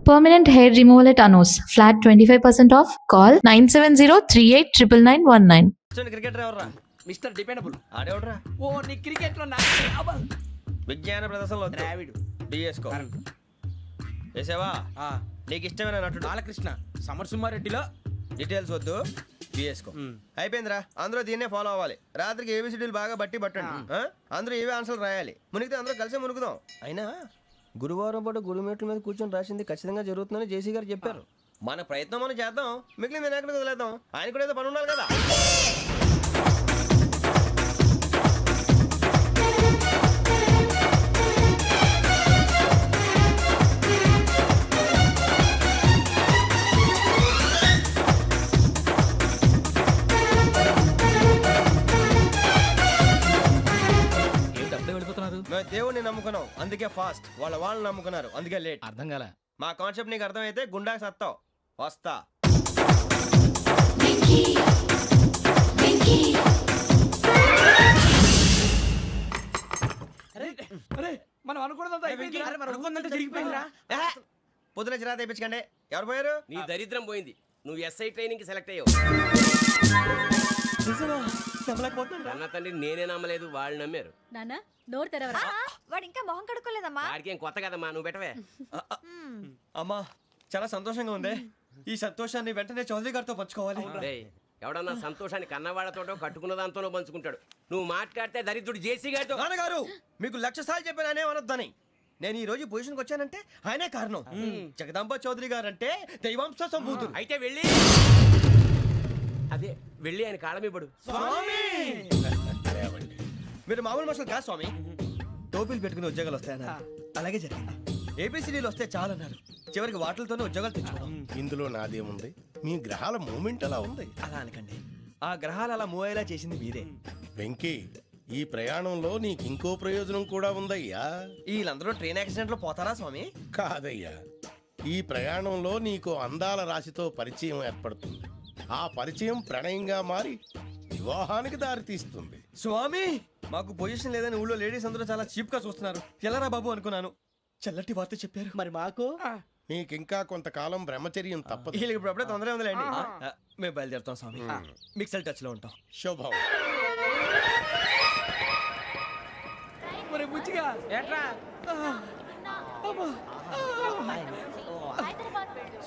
Permanent hair removal at Anos. Flat 25% off. Call 970-389919. Cricketer ఎవర్రా? Mister dependable. ఆడేవడరా? ఓ నీ క్రికెట్ లో విజ్ఞాన ప్రదర్శనలో ద్రావిడు డిఎస్కో వేసావా? నీకు ఇష్టమైన నటుడు బాలకృష్ణ. సమర్ సుమారెడ్డిలో డీటెయిల్స్ వద్దు, బిఎస్కో అయిపోయిందిరా. అందరూ దీన్నే ఫాలో అవ్వాలి. రాత్రికి ఏబిసిడీలు బాగా బట్టి పట్టండి. అందరూ ఏవే ఆన్సర్లు రాయాలి. మునిగితే అందరూ కలిసి మునుగుదాం. అయినా గురువారం పాటు గురుమేట్ల మీద కూర్చొని రాసింది ఖచ్చితంగా జరుగుతుందని జేసీ గారు చెప్పారు. మన ప్రయత్నం మనం చేద్దాం, మిగిలింది నేను ఎక్కడికి వదిలేద్దాం. ఆయన కూడా ఏదో పని ఉండాలి కదా. మేము దేవుడిని నమ్ముకున్నాం, అందుకే ఫాస్ట్. వాళ్ళు నమ్ముకున్నారు, అందుకే లేట్. అర్థం కాల. మా కాన్సెప్ట్ నీకు అర్థమైతే గుండా సత్తావు. వస్తా. మనం అనుకున్నదంతా జరిగిపోయిందిరా. పొద్దున చిరా తెప్పించకండి. ఎవరు పోయారు? నీ దరిద్రం పోయింది. నువ్వు ఎస్ఐ ట్రైనింగ్ కి సెలెక్ట్ అయ్యావు. అన్న తండ్రి నేనే నమ్మలేదు, వాళ్ళు నమ్మారు. నాన్న నోరు తెరవరా. వాడు ఇంకా మొహం కడుక్కోలేదమ్మా. వాడికి ఏం కొత్త కదమ్మా, నువ్వు పెట్టవే. అమ్మా చాలా సంతోషంగా ఉంది. ఈ సంతోషాన్ని వెంటనే చౌదరి గారితో పంచుకోవాలి. డేయ్, ఎవడన్నా సంతోషాన్ని కన్నవాళ్లతోటో కట్టుకున్న దాంతోనో పంచుకుంటాడు. నువ్వు మాట్లాడితే దరిద్రుడు జేసీ గారితో. నాన్నగారు మీకు 1,00,000 సార్లు చెప్పానే అనొద్దని. నేను ఈ రోజు పొజిషన్కి వచ్చానంటే ఆయనే కారణం. జగదాంబ చౌదరి గారు అంటే దైవాంశ సంభూతుడు. అయితే వెళ్ళి అదే వెళ్ళి ఆయన కాళ్ళమివ్వడు. మీరు మామూలు మనుషులు కాదు స్వామి. టోపీలు పెట్టుకుని ఉద్యోగాలు వస్తాయన్నారు, అలాగే జరిగింది. ఏబిసిడీలు వస్తే చాలన్నారు, చివరికి వాటిలతోనే ఉద్యోగాలు తెచ్చుకున్నాం. ఇందులో నాదేముంది? మీ గ్రహాల మూమెంట్ అలా ఉంది. అలా అనకండి, ఆ గ్రహాలు అలా మూవ్ అయ్యేలా చేసింది మీరే. వెంకీ, ఈ ప్రయాణంలో నీకు ఇంకో ప్రయోజనం కూడా ఉందయ్యా. వీళ్ళందరూ ట్రైన్ యాక్సిడెంట్ లో పోతారా స్వామి? కాదయ్యా, ఈ ప్రయాణంలో నీకు అందాల రాశితో పరిచయం ఏర్పడుతుంది. ఆ పరిచయం ప్రణయంగా మారి వివాహానికి దారితీస్తుంది. స్వామి మాకు పొజిషన్ లేదని ఊళ్ళో లేడీస్ అందరూ చాలా చీప్ గా చూస్తున్నారు. ఎలారా బాబు అనుకున్నాను. చల్లటి వార్త చెప్పారు. మరి మాకు నీకింకా కొంతకాలం బ్రహ్మచర్యం తప్పదు. వీళ్ళకి ఇప్పుడు అప్పుడే తొందరగా ఉందిలేండి. మేము బయలుదేరుతాం స్వామి. మిక్సెల్ టచ్ లో ఉంటాం. శుభం. మరి బుచ్చిగా ఏట్రా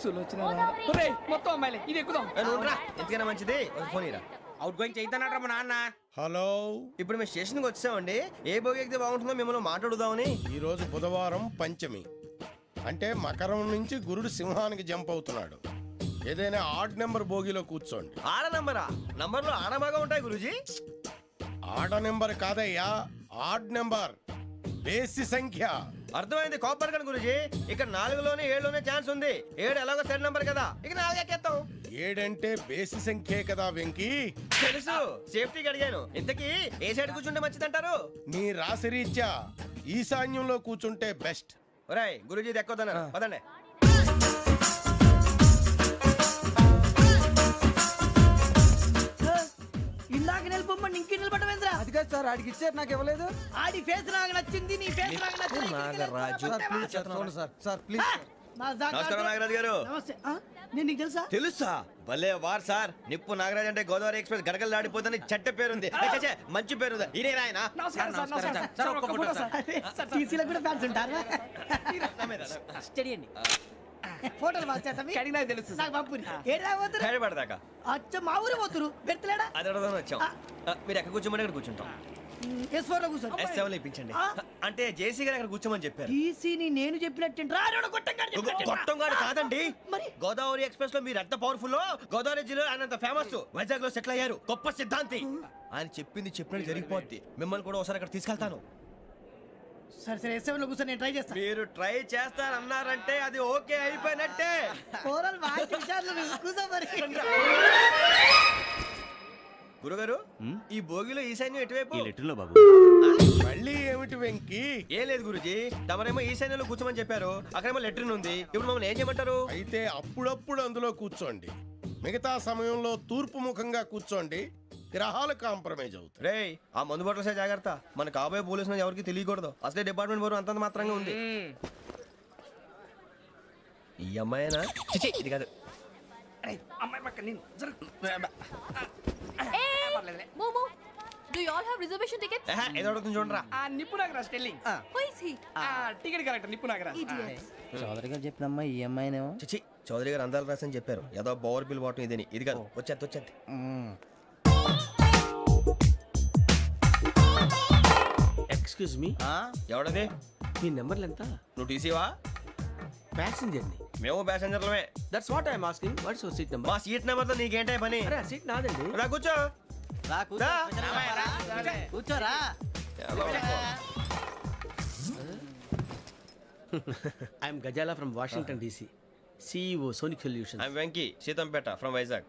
సులోచన మొత్తం అమ్మాయిలే. ఇది ఎక్కుదాం. ఎందుకైనా మంచిది ఫోన్ ఇరా. అవుట్ గోయింగ్ చేద్దానట్రా మా నాన్న. హలో, ఇప్పుడు మేము స్టేషన్కి వచ్చామండి. ఏ బోగి ఎక్కితే బాగుంటుందో మిమ్మల్ని మాట్లాడుదామని. ఈరోజు బుధవారం పంచమి, అంటే మకరం నుంచి గురుడు సింహానికి జంప్ అవుతున్నాడు. ఏదైనా ఆడ్ నెంబర్ బోగిలో కూర్చోండి. ఆడ నంబరా? నంబర్లో ఆడ బాగా ఉంటాయి గురూజీ. ఆడ నెంబర్ కాదయ్యా, ఆడ్ నెంబర్, బేసి సంఖ్య. అర్థమైంది. కాపర్ కానీ గురూజీ, ఇక్కడ 4లోనే 7లోనే ఛాన్స్ ఉంది. 7 ఎలాగో సెడ్ నంబర్ కదా, ఇక 4 ఎక్కేస్తాం. 7 అంటే బేసి సంఖ్యే కదా వెంకీ. తెలుసు, సేఫ్టీకి అడిగాను. ఇంతకీ ఏ సైడ్ కూర్చుంటే మంచిదంటారు? నీ రాశి రీత్యా ఈశాన్యంలో కూర్చుంటే బెస్ట్. ఒరేయ్ గురూజీ దెక్కొద్దన్నారు, పదండి. ఇందాక నిలబొమ్మని ఇంకే నిలబడమేంద్రా? అది కాదు సార్, ఆడికి ఇచ్చారు, నాకు ఇవ్వలేదు. ఆడి ఫేస్ నాకు నచ్చింది, నీ ఫేస్ నాకు నచ్చింది. Nagaraju sir please. నమస్కారం నాగరాజు గారు. నమస్తే. నేను నీకు తెలుసా? తెలుసా? భలే వార్ సార్. నిప్పు నాగరాజ్ అంటే గోదావరి ఎక్స్ప్రెస్ గడగలు దాడిపోతుంది చెట్ట పేరుంది. మంచి పేరు. ఇదే ఆయన. నమస్కారం సార్. నమస్కారం సార్. ఒక్క ఫోటో సార్. సార్ టీసీలో కూడా ఫ్యాన్స్ ఉంటారా? స్టడీ అండి. ఫోటోలు మార్చేస్తాం. కడిగి నాకు తెలుసు. నాకు పంపుని. ఏడా పోతురు? హైదరాబాద్. అచ్చా మా ఊరు పోతురు. పెడతలేడా? అది అడగదామని వచ్చాం. మీరు ఎక్కడ కూర్చోమని అక్కడ కూర్చుంటాం. S4 లో కూర్చో. S7 ఇప్పించండి. అంటే జేసీ గారు అక్కడ కూర్చోమని చెప్పారు. టీసీని నేను చెప్పినట్టు గొట్టంగాడు కాదండి. మరి గోదావరి ఎక్స్ప్రెస్ లో మీరు ఎంత పవర్ఫుల్, గోదావరి జిల్లా ఆయన ఫేమస్. వైజాగ్ లో సెటిల్ అయ్యారు, గొప్ప సిద్ధాంతి. ఆయన చెప్పింది చెప్పినట్టు జరిగిపోద్ది. మిమ్మల్ని కూడా ఒకసారి అక్కడ తీసుకెళ్తాను. సరే సరే, S7 లో కూర్చొని నేను ట్రై చేస్తాను. మీరు ట్రై చేస్తారన్నారంటే అది ఓకే అయిపోయినట్టే. గురుగారు, ఈ భోగిలో ఈశాన్యం ఎటువైపు? మళ్ళీ ఏమిటి వెంకీ? ఏం లేదు గురుజీ, తమరేమో ఈశాన్యంలో కూర్చోమని చెప్పారు, అక్కడేమో లెట్రిన్ ఉంది. ఇప్పుడు మమ్మల్ని ఏం చేయమంటారు? అయితే అప్పుడప్పుడు అందులో కూర్చోండి, మిగతా సమయంలో తూర్పు ముఖంగా కూర్చోండి. గ్రహాలు కాంప్రమైజ్ అవుతాయి. రే ఆ మందు బట్టలసే జాగ్రత్త. మన కాబోయే పోలీసులు ఎవరికి తెలియకూడదు. అసలే డిపార్ట్మెంట్ బోరు అంతంత మాత్రంగా ఉంది. ఈ అమ్మాయినా చిచి ఇది కాదు. అమ్మాయి పక్క నేను మోమో do you all have reservation tickets? ఆహా, ఏదో అడుగుతుంది చూడరా. ఆ నిప్పు నాగరాజ్ స్టెల్లింగ్ who is he? Ticket correct నిప్పు నాగరాజ్ ఇడియట్స్. చౌదరి గారు చెప్పినమ్మా ఈ అమ్మాయినేమో. చిచి చౌదరి గారు అందాలు రాసని చెప్పారు. ఏదో బోర్ బిల్ వాటం ఇదని. ఇది కాదు. వచ్చేది. Excuse me, ఎవడది? మీ నెంబర్లు ఎంత? నువ్వు టీసీవా? ప్యాసింజర్ ని. మేము ప్యాసెంజర్లమే. That's what I'm asking. What's your seat number? మా సీట్ నెంబర్తో నీకేంటే పని? అరే ఆ సీట్ నాదండి. రా కూర్చో. రా. కూర్చోరా. I'm Gazala from Washington DC, CEO Sonic Solution. I'm Venky Seethampeta from Vizag.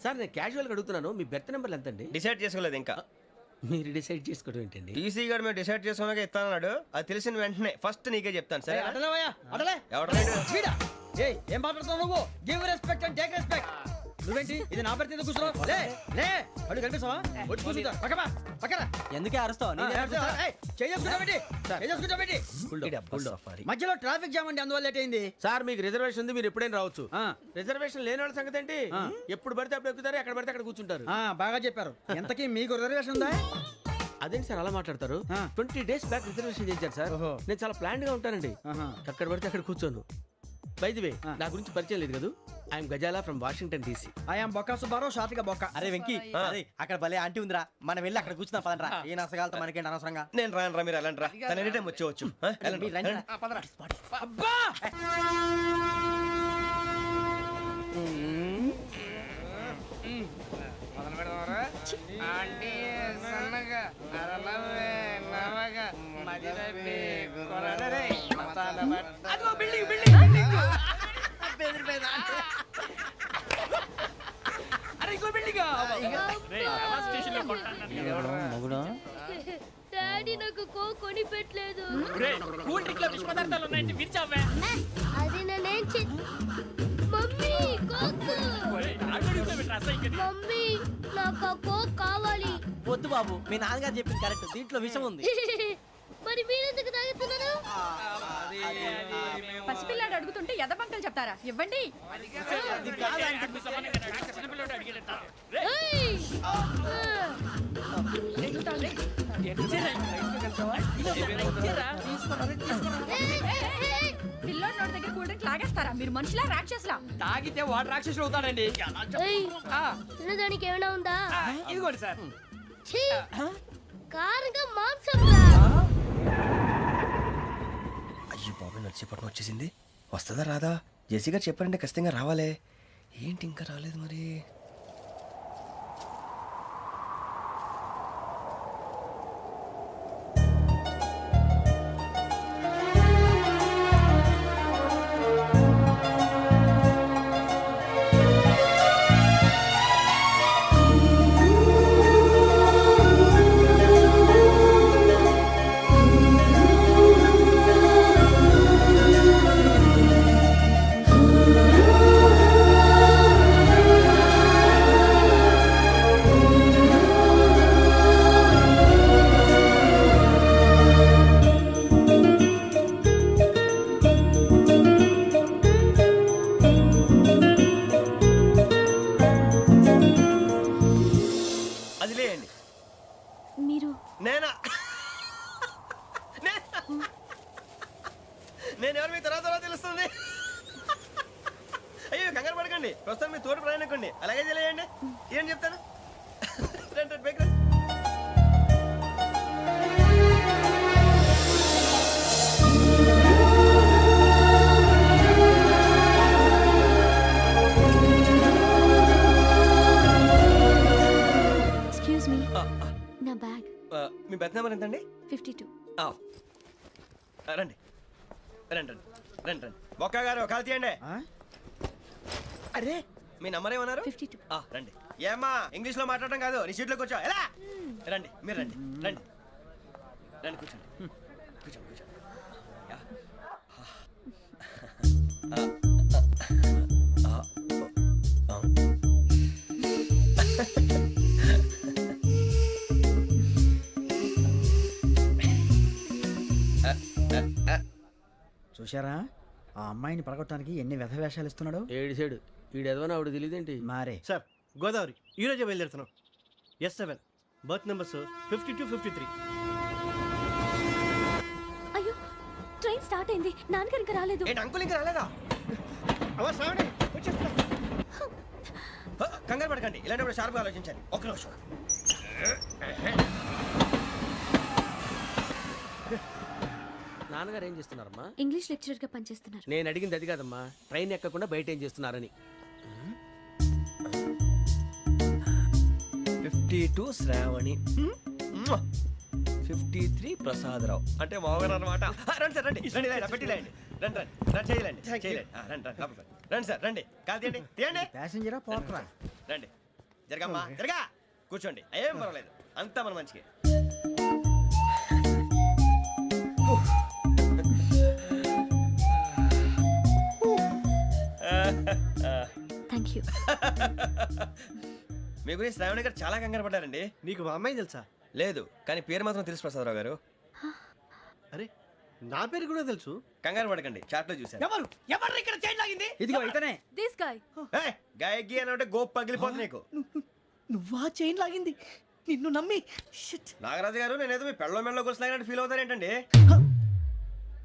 Sir నేను క్యాజువల్గా అడుగుతున్నాను, మీ బెర్త్ నెంబర్ ఎంత అండి? డిసైడ్ చేసుకోలేదు ఇంకా. మీరు డిసైడ్ చేసుకోవడం ఏంటండి? టీసీ గారు మేము డిసైడ్ చేసుకున్నాక ఇస్తానన్నాడు. అది తెలిసిన వెంటనే ఫస్ట్ నీకే చెప్తాను. సరే అడలే ఎవడ ఏం మాట్లాడుతావు నువ్వు? Give respect and take respect. నువ్వేంటి ఇది నా పరిస్థితి కూర్చున్నావు? లే లే అడుగు కనిపిస్తావా? వచ్చి కూర్చుంటా. పక్కన ఎందుకే అరుస్తావు? మధ్యలో ట్రాఫిక్ జామ్ అండి, అందువల్ల లేట్ అయింది. సార్ మీకు రిజర్వేషన్ ఉంది, మీరు ఎప్పుడైనా రావచ్చు. రిజర్వేషన్ లేని వాళ్ళ సంగతి ఏంటి? ఎప్పుడు పడితే అప్పుడు ఎక్కుతారు, ఎక్కడ పడితే అక్కడ కూర్చుంటారు. బాగా చెప్పారు. ఎంతకీ మీకు రిజర్వేషన్ ఉందా? అదేంటి సార్ అలా మాట్లాడతారు? 20 days బ్యాక్ రిజర్వేషన్ చేశారు సార్. నేను చాలా ప్లాన్డ్ గా ఉంటానండి. అక్కడ పడితే అక్కడ కూర్చోను. బై ది వే, నా గురించి పరిచయం లేదు కదా. I'm Gazala from Washington DC. I'm Bokka Subbarao, షాతిక బొక్క. అరే వెంకీ, అరే అక్కడ భలే ఆంటీ ఉందిరా, మనం వెళ్ళి అక్కడ కూర్చున్నా పదరా. ఏ నసగాలతో మనకేంటి అనవసరంగా. నేను రాను రా, మీరు వెళ్ళండి రా. తన ఎనీ టైం వచ్చేవచ్చు. వెళ్ళండి. అబ్బా డాడీ నాకు కోక్ కొని పెట్టలేదు. అది నేనేం మమ్మీ కోక్. మమ్మీ నాకు ఆ కోక్ కావాలి. వద్దు బాబు, మీ నాన్నగారు చెప్పింది కరెక్ట్, దీంట్లో విషయం ఉంది. మరి మీరెందుకు తాగుతున్నారు? పసిపిల్లాడు అడుగుతుంటే ఎదబంకలు చెప్తారా? ఇవ్వండి. ఏయ్! పిల్లోడి నోటి దగ్గర కూల్ డ్రింక్ లాగేస్తారా? మీరు మనుషులా రాక్షసులా? తాగితే వాడు రాక్షసుడు అవుతాడండి. ఏయ్! తినడానికి ఏమైనా ఉందా? ఇదిగోండి సార్. ఛీ! కారంగా మాంసం రా. అయ్యో బాబాయ్, నడిచేపట్నం వచ్చేసింది. వస్తుందా రాదా? జెసి గారు చెప్పారంటే ఖచ్చితంగా రావాలే. ఏంటి ఇంకా రాలేదు మరి? అది లేయండి. మీరు నేనా? నేను ఎవరు మీ తర్వాత తెలుస్తుంది. అయ్యో కంగారు పడకండి, ప్రస్తుతం మీ తోటి ప్రయాణకండి. అలాగే తెలియండి. ఏం చెప్తాను? రండి బైక్ రండి. ఎక్స్క్యూజ్ మీ, నా బ్యాగ్. మీ బెత్ నెంబర్ ఎంతండి? 52. రండి రండి రండి రండి రండి. బొక్క గారు కాల్ తీయండి. అరే మీ నంబర్ ఏమన్నారు? 52. రండి. ఏమ్మా ఇంగ్లీష్ లో మాట్లాడటం కాదు, నీ సీట్లో కూర్చో. ఎలా? రండి, మీరు రండి రండి రండి, కూర్చోండి కూర్చోండి కూర్చోండి. యా. చూశారా, ఆ అమ్మాయిని పడగొట్టడానికి ఎన్ని వ్యధ వేషాలు ఇస్తున్నాడు. ఏడు సైడు ఈడు ఎదవని ఆవిడ తెలియదేంటి. మారే సార్ గోదావరి ఈరోజే బయలుదేరుతున్నాం. S7 berth numbers 52, 53. అయ్యో ట్రైన్ స్టార్ట్ అయింది, నాన్నగారు ఇంకా రాలేదు. ఏంటి అంకుల్ ఇంకా రాలేదా? అవ్వ శ్రావణి వచ్చేస్తున్నా. కంగారు పడకండి, ఇలాంటప్పుడు షార్ప్గా ఆలోచించండి. ఒక్క నిమిషం. నాన్నగారు ఏం చేస్తున్నారమ్మా? ఇంగ్లీష్ లెక్చరర్ గా పనిచేస్తున్నారు. నేను అడిగింది అది కాదమ్మా, ట్రైన్ ఎక్కకుండా బయట ఏం చేస్తున్నారని. 52 శ్రావణి, 53 ప్రసాదరావు అంటే మామగారు అనమాట. రండి సార్, రండి రండి, ఇలా పెట్టి లేండి. రండి రండి రండి, చేయలేండి చేయలేండి. రండి రండి లోపలికి రండి. రండి సార్, రండి, కాలు తీయండి తీయండి. ప్యాసింజరా పోట్రా. రండి, జరగమ్మా జరగా, కూర్చోండి, ఏం పర్వాలేదు, అంతా మన మంచికి. Thank you. మీ గురించి శ్రావణి గారు చాలా కంగారు పడ్డారండి. నీకు మా అమ్మాయి తెలుసా? లేదు, కానీ పేరు మాత్రం తెలుసు ప్రసాదరావు గారు. అరే నా పేరు కూడా తెలుసు. కంగారు పడకండి, చాట్ లో చూశాను. ఎవరు ఎవరు ఇక్కడ చైన్ లాగింది? ఇదిగో ఇతనే. This guy. గాయకి అని అంటే గోప్ పగిలిపోతుంది నీకు. నువ్వా చైన్ లాగింది? నిన్ను నమ్మి షిట్. నాగరాజు గారు, నేనేదో మీ పెళ్ళ మెళ్ళలో గురిసిలాగినట్టు ఫీల్ అవుతారేంటండి?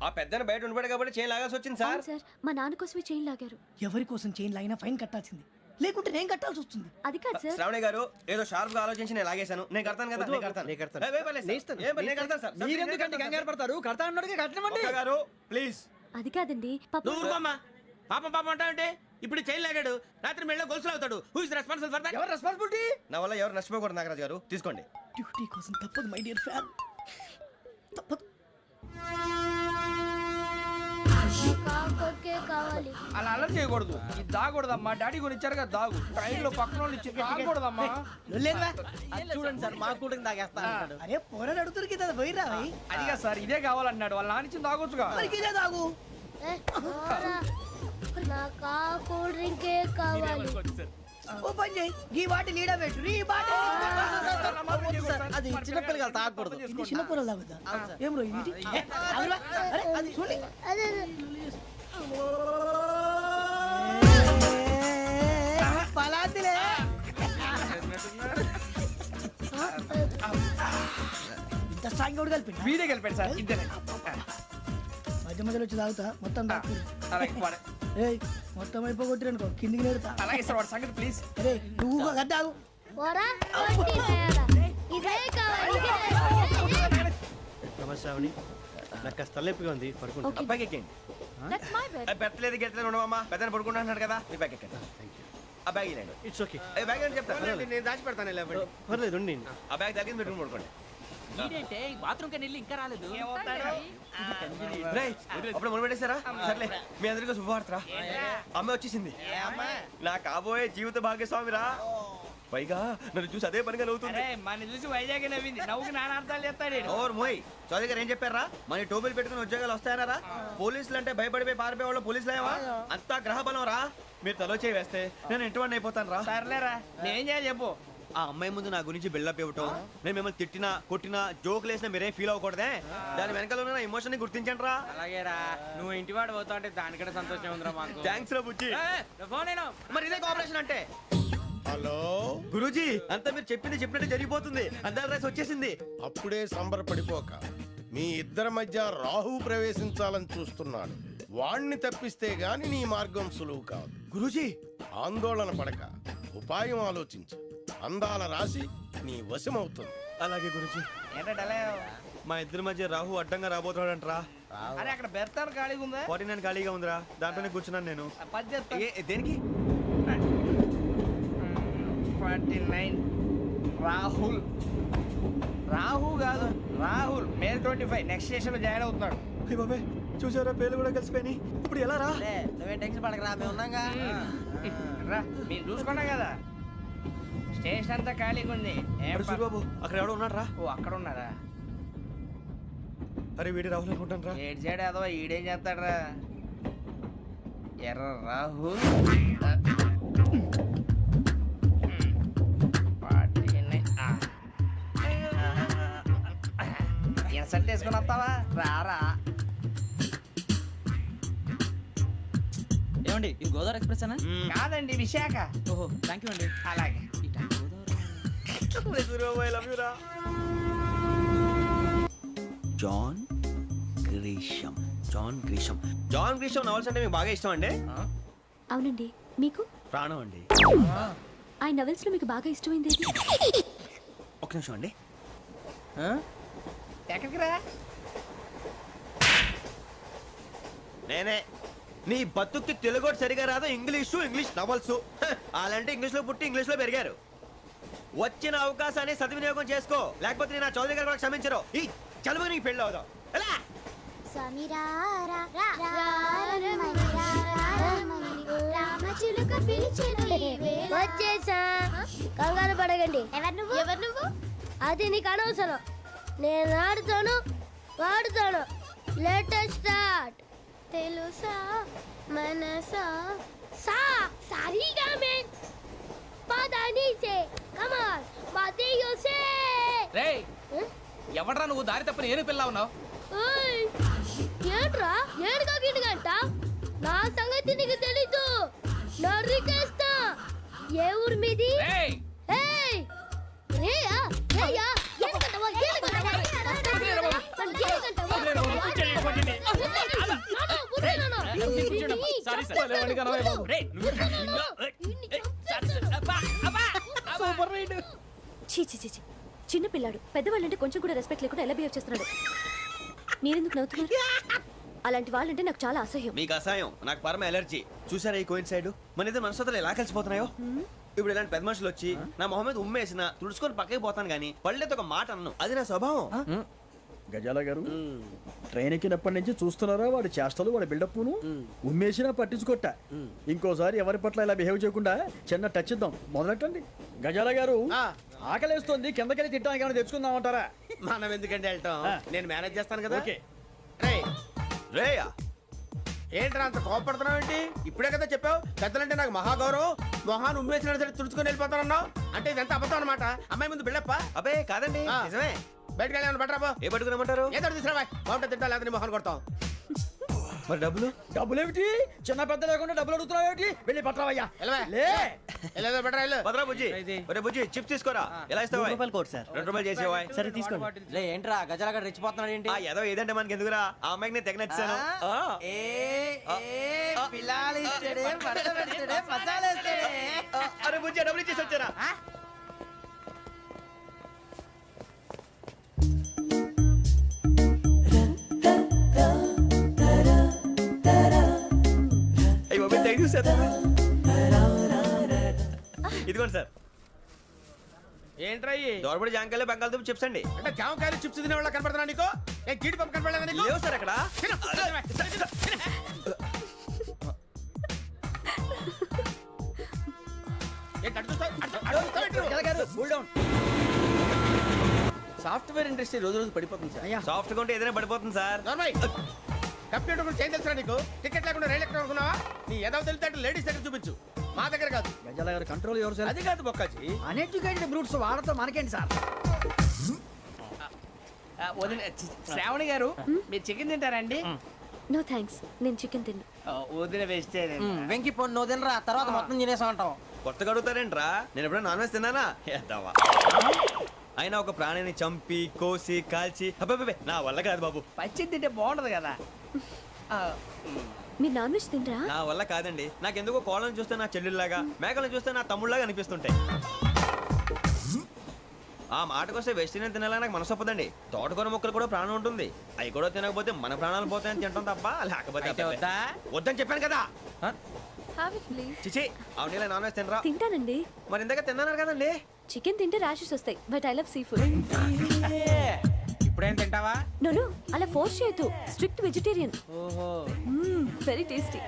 ఆ పెద్దని బయట ఉండిపోయాడు కాబట్టి చేయి లాగాల్సి వచ్చింది సార్. అవును సార్, మా నాన్న కోసమే చైన్ లాగారు. ఎవరి కోసం చైన్ లాగినా ఫైన్ కట్టాల్సింది, లేకుంటే నేను కట్టాల్సి వస్తుంది. అది కాదు సార్. శ్రావణి గారు ఏదో షార్ప్ గా ఆలోచించి నేను లాగేశాను. నేను కడతాను కదా, నేను కడతాను. నేను కడతాను. ఏ, పర్లేదు సార్. నేను ఇస్తాను. ఏ, నేను కడతాను సార్. మీరెందుకంటే కంగారు పడతారు? కడతా అన్నాడుగా కట్టమండి. ఒక్క గారు ప్లీజ్. అది కాదండి పాప. నువ్వు ఊరుకోమ్మా. పాపం పాపం అంటావంటే ఇప్పుడు చైన్ లాగాడు, రాత్రి మెళ్ళ గొలుసులు అవుతాడు. Who is responsible for that? ఎవరు రెస్పాన్సిబిలిటీ? నా వల్ల ఎవరు నష్టపోకూడదు నాగరాజు గారు, తీసుకోండి. డ్యూటీ కోసం తప్పదు మై డియర్ ఫ్యాన్, తప్పదు. కాకొక్కే కావాలి. అలా అలర్ చేయకూడదు. ఇది దాగకూడదమ్మా. డాడీ కొని ఇచ్చారు కదా దాగు. ట్రైన్ లో పక్కన వాళ్ళు ఇచ్చి దాగకూడదమ్మా. లేదువా? చూడండి సార్, మా కూడా తాగేస్తా అన్నాడు. అరే పోరాడు అడుగుతారు కదా, పోయిరా భయ్. అదిగా సార్, ఇదే కావాలన్నాడు. వాళ్ళ నాన్న ఇచ్చింది తాగొచ్చుగా. మరి ఇదే తాగు. ఏ, పోరా. నాకు ఆ కూల్ డ్రింకే కావాలి. ఓ పని చేయి, ఈ బాటి లీడ పెట్టు. ఈ బాటి అది చిన్నపిల్లలు తాగకూడదు. ఇది చిన్న పొరలు తాగుతా. ఏం రో ఇది? ఏ, ఆగురా. అరే, అది చూడు. అదే పలాతిలే. ఇంత స్ట్రాంగ్ కూడా కలిపి వీడే గెలిపాడు సార్, ఇద్దరే. మధ్య మధ్యలో వచ్చి తాగుతా, మొత్తం తాగు. అలాగే వాడు- ఏయ్, మొత్తం అయిపోగొట్టిరనుకో కిందికి నేడుతా. అలాగే సార్, వాడు సంగతి ప్లీజ్. అరే నువ్వు గద్ద తాగు. పోరా, వడ్డీ తయారా. ఇదే కావాలి, ఇదే. నమస్తే శ్రావణి, నాకు కాస్త తలెప్పిగా ఉంది, పడుకుంటా. ఓకే. అబ్బాయికి ఎక్కండి. That's my bed. పెట్టలేదు గెట్టలేదు ఉండవమ్మా. పెద్దని పడుకుంటున్నాడు కదా, మీ బ్యాగ్ ఎక్కండి. ఆ బ్యాగ్ ఇలాండి. It's okay. ఏ బ్యాగ్ అని చెప్తాను. నేను దాచి పెడతాను. పర్లేదు ఉండి. ఆ బ్యాగ్ తగ్గింది పెట్టుకుని పడుకోండి. బాత్రూమ్ కని వెళ్ళి ఇంకా రాలేదు. రేయ్, అప్పుడు మొదలు పెట్టేశారా? సర్లే, మీ అందరికీ శుభవార్తరా. అమ్మ వచ్చేసింది. నా కాబోయే జీవిత భాగ్యస్వామిరా. పైగా నన్ను చూసి అదే పనిగా నవ్వుతుంది. మన చూసి వైజాగ్ నవ్వింది. నవ్వుకి నాన్న అర్థాలు చెప్తాడు. ఓర్ మోయ్, చౌదరి గారు ఏం చెప్పారా? మన టోబీలు పెట్టుకుని ఉద్యోగాలు వస్తాయనరా? పోలీసులు అంటే భయపడిపోయి పారిపోయే వాళ్ళు పోలీసులేవా? అంతా గ్రహ బలం రా. మీరు తలో చేయి వేస్తే నేను ఇంటివాడిని అయిపోతాను రా. సర్లేరా, నేనేం చేయాలి చెప్పు. ఆ అమ్మాయి ముందు నా గురించి బిల్డప్ ఇవ్వటం, నేను మిమ్మల్ని తిట్టినా కొట్టినా జోకులు వేసినా మీరేం ఫీల్ అవ్వకూడదే. దాని వెనకాల ఉన్న ఎమోషన్ ని గుర్తించండి రా. అలాగేరా, నువ్వు ఇంటివాడు పోతా అంటే దానికంటే సంతోషం ఉందిరా మాకు. థ్యాంక్స్ రా బుజ్జి. ఫోన్ మరి ఇదే కోఆపరేషన్ అంటే. హలో, గురూజీ, అంతా మీరు చెప్పింది చెప్పినట్టు జరిగిపోతుంది. అందాల రైస్ వచ్చేసింది. అప్పుడే సంబరపడిపోక. మీ ఇద్దరి మధ్య రాహు ప్రవేశించాలని చూస్తున్నాడు. వాణ్ణి తప్పిస్తే గాని నీ మార్గం సులువు కాదు. గురూజీ, ఆందోళన పడక, ఉపాయం ఆలోచించు. అందాల రాశి నీ వశమవుతుంది. అలాగే గురూజీ. ఏంటంటే మా ఇద్దరి మధ్య రాహు అడ్డంగా రాబోతున్నాడంట్రా. అరే అక్కడ బెర్తాను ఖాళీగా ఉందా? 49 ఖాళీగా ఉందిరా, దాంట్లోనే కూర్చున్నాను నేను. పది చెప్తా. దేనికి? 49 రాహుల్. రాహు కాదు, రాహుల్. మే 25 నెక్స్ట్ స్టేషన్ లో జాయిన్ అవుతున్నాడు. అయ్య బాబాయ్, చూసారా పేర్లు కూడా కలిసిపోయినాయి. ఇప్పుడు ఎలా రా? నువ్వే టెన్షన్ పడకరా, మేము ఉన్నాగా. రా, మీరు చూసుకున్నా కదా స్టేషన్ అంతా ఖాళీగా ఉంది. ఏం అరే సూరిబాబు, అక్కడ ఎవడో ఉన్నాడు రా. ఓ అక్కడ ఉన్నారా? అరే వీడి రాహుల్ అనుకుంటాను రా. ఏడు సైడ్ అదో ఈడేం చేస్తాడరా? ఎర్ర రాహు. ఇన్సల్ట్ వేసుకుని వస్తావా? రారా. ఏమండి ఇది గోదావరి ఎక్స్ప్రెస్ అనా? కాదండి విశాఖ. ఓహో థ్యాంక్ యూ అండి. అలాగే. John Grisham. John Grisham novels అంటే మీకు బాగా ఇష్టం అండి? అవునండి, మీకు? ప్రాణం అండి. ఆయన నవెల్స్ లో మీకు బాగా ఇష్టమైంది ఏది? ఒక్క నిమిషం అండి. ఎక్కడికి రా? నేనే. నీ బతుక్కి తెలుగు సరిగా రాదు, ఇంగ్లీష్ నవల్స్. అలాంటి ఇంగ్లీష్ లో పుట్టి ఇంగ్లీష్ లో పెరిగారు. వచ్చిన అవకాశాన్ని సద్వినియోగం చేసుకో, లేకపోతే నేను నా చౌదరి గారు కూడా క్షమించరు. ఈ చదువు నీకు పెళ్ళి అవుదాం. ఎలా? వచ్చేసా, కంగారు పడకండి. ఎవరు నువ్వు? అది నీకు అనవసరం. నేను ఆడుతాను, వాడుతాను. Latest start. తెలుసా మనసా సా సారీగా మే పదని సే కమాల్ మాదేయో సే. రేయ్ ఎవడ్రా నువ్వు? దారి తప్పని ఏను పిల్ల ఉన్నావు? ఓయ్ ఏంట్రా ఏడుగా గిడుగంట? నా సంగతి నీకు తెలీదు. నరికేస్తా. ఏ ఊరు మీది? రేయ్ ఏయ్ రేయా రేయా ఏడుగంటవా ఏడుగంటవా సారీ సార్. రేయ్ సూపర్ రైడ్. చీ చీ చీ చీ. చిన్న పిల్లాడు పెద్దవాళ్ళంటే కొంచెం కూడా రెస్పెక్ట్ లేకుండా ఎలా బిహేవ్ చేస్తున్నాడు. మీరెందుకు నవ్వుతున్నారు? అలాంటి వాళ్ళంటే నాకు చాలా అసహ్యం. మీకు అసహాయం, నాకు పరమ ఎలర్జీ. చూసారా ఈ కోయిన్సైడ్? మన ఇద్దరు మనసులు ఎలా కలిసిపోతున్నాయో. ఇప్పుడు ఇలాంటి పెద్ద మనుషులు వచ్చి నా మొహం మీద ఉమ్మేసిన తుడుచుకొని పక్కకి పోతాను కానీ పళ్ళేతో ఒక మాట అన్ను. అది నా స్వభావం. గజాల గారు ట్రైన్ ఎక్కినప్పటి నుంచి చూస్తున్నారా వాడి చేష్టలు, వాడి బిల్డప్ను? ఉమ్మేసినా పట్టించుకోట. ఇంకోసారి ఎవరి పట్ల ఇలా బిహేవ్ చేయకుండా చిన్న టచ్ ఇద్దాం. మొదలెట్టండి. గజాల గారు ఆకలేస్తోంది, కిందకెళ్ళి తిట్టడానికి ఏమైనా తెచ్చుకుందామంటారా? మనం ఎందుకంటే వెళ్తాం, నేను మేనేజ్ చేస్తాను కదా. ఓకే. రేయా ఏంట్రా అంత కోపడుతున్నావు ఏంటి? ఇప్పుడే కదా చెప్పావు పెద్దలంటే నాకు మహాగౌరవం, మొహాన్ని ఉమ్మేసిన సరే తుడుచుకొని వెళ్ళిపోతానన్నావు. అంటే ఇదంతా అబద్ధం అనమాట. అమ్మాయి ముందు బిల్డప్ప. అబ్బే కాదండి, నిజమే. బయటకు వెళ్ళి బట్రాబో. ఏ పట్టుకురమ్మంటారు? ఏదో తీసుకురా బాగుంటుంది తింటా, లేదా మొహాన్ని కొడతాం. మరి డబ్బులు? డబ్బులు ఏమిటి? చిన్న పెద్ద లేకుండా డబ్బులు అడుగుతున్నావు ఏమిటి? వెళ్ళి పట్టరావయ్యా. లే వెళ్ళేదో బట్రా వెళ్ళు. భద్రా బుజ్జి, ఒరే బుజ్జి చిప్స్ తీసుకోరా. ఎలా ఇస్తావా? రూపాయలు కోట్ సార్. 2 రూపాయలు చేసేవా? సరే తీసుకోండి. లే ఏంట్రా గజాల గారు రెచ్చిపోతున్నాడు ఏంటి? ఆ ఏదో ఏదంటే మనకి ఎందుకురా, ఆ అమ్మాయికి నేను తెగ నచ్చాను. అరే బుజ్జి డబ్బులు ఇచ్చేసి వచ్చారా? ఇదిగోండి సార్. ఏంట్రా దోరబడి జాంకాయలు బంగాళదుంప చిప్స్ అండి. అంటే జామకాయలు చిప్స్ తినే వాళ్ళ కనపడుతున్నా నీకు? ఏ జీడిపప్పు కనపడలేదా నీకు? లేవు సార్ అక్కడ. సాఫ్ట్వేర్ ఇండస్ట్రీ రోజు రోజు పడిపోతుంది సార్. సాఫ్ట్ గా ఉంటే ఏదైనా పడిపోతుంది సార్. కంప్యూటర్ గురించి ఏం తెలుసా నీకు? టికెట్ లేకుండా రైలు ఎక్కడ అనుకున్నావా? నీ ఏదో తెలితే లేడీస్ దగ్గర చూపించు, మా దగ్గర కాదు. గజాల గారు కంట్రోల్ ఎవరు సార్? అది కాదు బొక్కాజీ. అన్ఎడ్యుకేటెడ్ బ్రూట్స్ వాడతో మనకేంటి సార్? శ్రావణి గారు మీరు చికెన్ తింటారండి? నో థ్యాంక్స్, నేను చికెన్ తిన్నా. వదిన వేస్తే వెంకి పొన్ను నువ్వు తినరా, తర్వాత మొత్తం తినేసా ఉంటాం. కొత్తగా అడుగుతారేంట్రా? నేను ఎప్పుడైనా నాన్ వెజ్ తిన్నానా? ఎద్దావా. అయినా ఒక ప్రాణిని చంపి కోసి కాల్చి అబ్బబ్బే నా వల్ల కాదు బాబు. పచ్చి తింటే బాగుంటది కదా. మీరు నాన్ వెజ్ తినరా? నా వల్ల కాదండి. నాకెందుకో కోళ్ళని చూస్తే నా చెల్లెళ్ళలాగా, మేకలను చూస్తే నా తమ్ముళ్ళలాగా అనిపిస్తుంటాయి. ఆ మాటకొస్తే వెస్టిరియన్ తినాలని నాకు మనసు ఒప్పదండి. తోటకూర మొక్కలు కూడా ప్రాణం ఉంటుంది. అవి కూడా తినకపోతే మన ప్రాణాలు పోతాయని తింటాం తప్ప లేకపోతే వద్దని చెప్పాను కదా. చిచి అవునీ నాన్ వెజ్ తినరా? తింటానండి. మరి ఇందాక తిన్నాను కదండి. చికెన్ తింటే ర్యాషెస్ వస్తాయి, but I love sea food. ఇప్పుడేం తింటావా? నో అలా ఫోర్స్ చేయొద్దు. Strict vegetarian. ఓహో వెరీ టేస్టీ.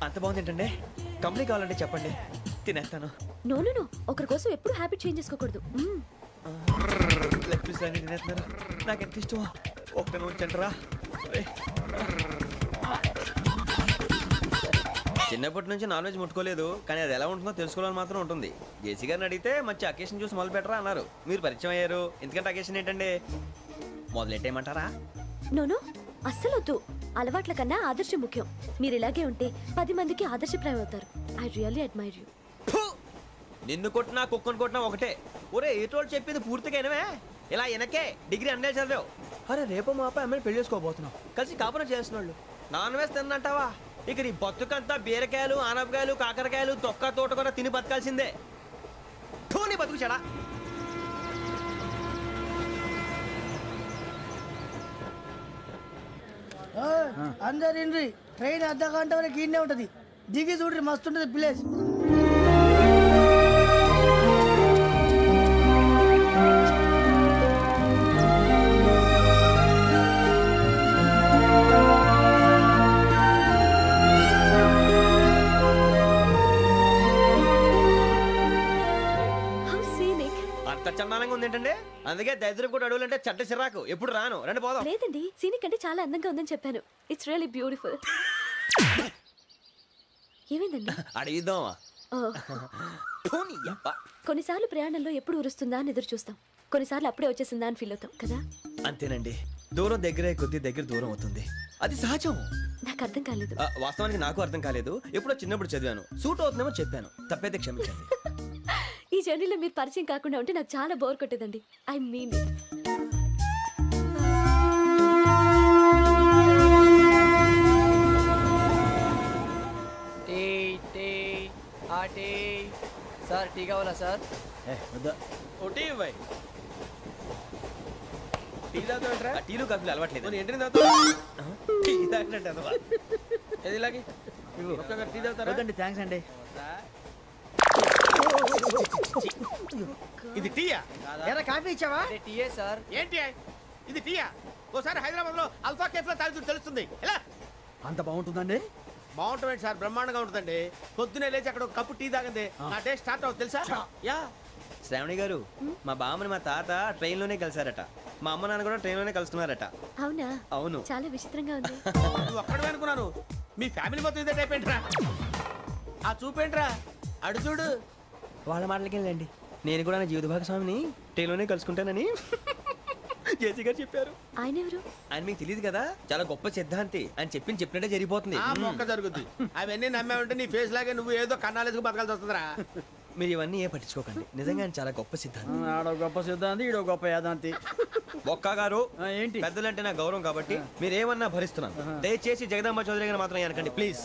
అంత బాగుంది ఏంటండి? కంపెనీ కావాలంటే చెప్పండి, తినేస్తాను. నో ఒకరి కోసం ఎప్పుడు హ్యాబిట్ చేంజ్ చేసుకోకూడదు. లెగ్ పీస్ అన్ని తినేస్తున్నారు. నాకు ఎంత ఇష్టం. ఒకటే ఉంచండిరా. చిన్నప్పటి నుంచి నాన్ వెజ్ ముట్టుకోలేదు, కానీ అది ఎలా ఉంటుందో తెలుసుకోవాలని మాత్రం ఉంటుంది. జేసీ గారిని అడిగితే మంచి అకేషన్ చూసి మొదలు పెట్టరా అన్నారు. మీరు పరిచయం అయ్యారు, ఎందుకంటే అకేషన్ ఏంటండి? మొదలెట్టేయమంటారా? నో అస్సలు వద్దు. అలవాట్ల కన్నా ఆదర్శం ముఖ్యం. మీరు ఇలాగే ఉంటే 10 మందికి ఆదర్శప్రాయం అవుతారు. I really admire you. నిన్ను కొట్టినా కుక్కను కొట్టినా ఒకటే. ఒరే ఏటోళ్ళు చెప్పింది పూర్తిగా వినవే. ఇలా వెనకే డిగ్రీ అన్నే చదివావు. అరే రేపు మా అబ్బాయి అమ్మాయిని పెళ్లి చేసుకోబోతున్నావు. కలిసి కాపురం చేసిన వాళ్ళు నాన్ వేసి తిన్నంటావా? ఇక నీ బతుకంతా బీరకాయలు ఆనపకాయలు కాకరకాయలు తొక్క తోట కూడా తిని బతకాల్సిందే. నీ బతుకు చెడా. అందరు ఇండ్రి ట్రైన్ అర్ధ గంట వరకు ఇన్నే ఉంటది. దిగి చూడ్రి మస్తు ఉంటది ప్లేస్. How scenic. అంత చందానంగా ఉంది ఏంటంటే. అందుకే దరిద్రం కూడా అడవులంటే చెడ్డ చిరాకు. ఎప్పుడు రాను. రండి పోదాం. లేదండి, సీనిక్ అంటే చాలా అందంగా ఉందని చెప్పాను. It's really beautiful. ఏమైందండి? అడిగిద్దామా? ఓ, కొన్నిసార్లు ప్రయాణంలో ఎప్పుడు ఉరుస్తుందా అని ఎదురు చూస్తాం. కొన్నిసార్లు అప్పుడే వచ్చేసిందా అని ఫీల్ అవుతాం కదా. అంతేనండి. దూరం దగ్గరే కొద్ది దగ్గర దూరం అవుతుంది. అది సహజం. నాకు అర్థం కాలేదు. వాస్తవానికి నాకు అర్థం కాలేదు. ఎప్పుడో చిన్నప్పుడు చదివాను. సూట్ అవుతుందేమో చెప్పాను. తప్పైతే క్షమించండి. ఈ జర్నీలో మీరు పరిచయం కాకుండా ఉంటే నాకు చాలా బోర్ కొట్టేదండి. I mean it. Tea tea ఆ టీ సార్ టీ కావాలా సార్? వద్దా. ఒకటి ఇవ్వాయి. టీ తాగుతావేంట్రా? టీలు కాఫీలు అలవాట్లేదు. ఎంట్రీ తాగుతావా? టీ తాగినట్టు అదవా. ఏది ఇలాగే ఒక్కొక్కరు టీ తాగుతారా? వద్దండి, థ్యాంక్స్ అండి. ఇది టీయా? ఎరా కాఫీ ఇచ్చావా? టీయే సార్. ఏంటి ఇది టీయా? ఓసారి హైదరాబాద్ లో అల్ఫా కేఫ్ లో తాగుతూ తెలుస్తుంది. ఎలా అంత బాగుంటుందండి? బాగుంటుంది సార్, బ్రహ్మాండంగా ఉంటుందండి. పొద్దునే లేచి అక్కడ ఒక కప్పు టీ తాగండి నా డే స్టార్ట్ అవుతుంది తెలుసా? యా. శ్రావణి గారు, మా బామ్మని మా తాత ట్రైన్ లోనే కలిసారట. మా అమ్మ నాన్న కూడా ట్రైన్ లోనే కలుస్తున్నారట. అవునా? అవును. చాలా విచిత్రంగా ఉంది. నువ్వు ఒక్కడే అనుకున్నాను. మీ ఫ్యామిలీ మొత్తం ఇదే టైప్ ఏంట్రా? ఆ చూపేంట్రా? అడు చూడు. వాళ్ళ మాటలకి వెళ్ళండి. నేను కూడా నా జీవిత భాగస్వామిని ట్రైన్ లోనే కలుసుకుంటానని జేసీ గారు చెప్పారు. ఆయన ఎవరు? ఆయన మీకు తెలియదు కదా, చాలా గొప్ప సిద్ధాంతి అని చెప్పినట్టే జరిగిపోతుంది. ఆ మొక్క జరుగుద్ది. అవన్నీ నమ్మే ఉంటే నీ ఫేస్ లాగే నువ్వు ఏదో కన్నాలేసుకు బతకాల్సి వస్తుందిరా. మీరు ఇవన్నీ ఏ పట్టించుకోకండి. నిజంగా ఆయన చాలా గొప్ప సిద్ధాంతి. ఆడో గొప్ప సిద్ధాంతి, ఈడో గొప్ప యాదాంతి. ఒక్క గారు, ఏంటి? పెద్దలంటే నా గౌరవం కాబట్టి మీరు ఏమన్నా భరిస్తున్నాను. దయచేసి జగదాంబ చౌదరి గారు మాత్రం అనకండి ప్లీజ్.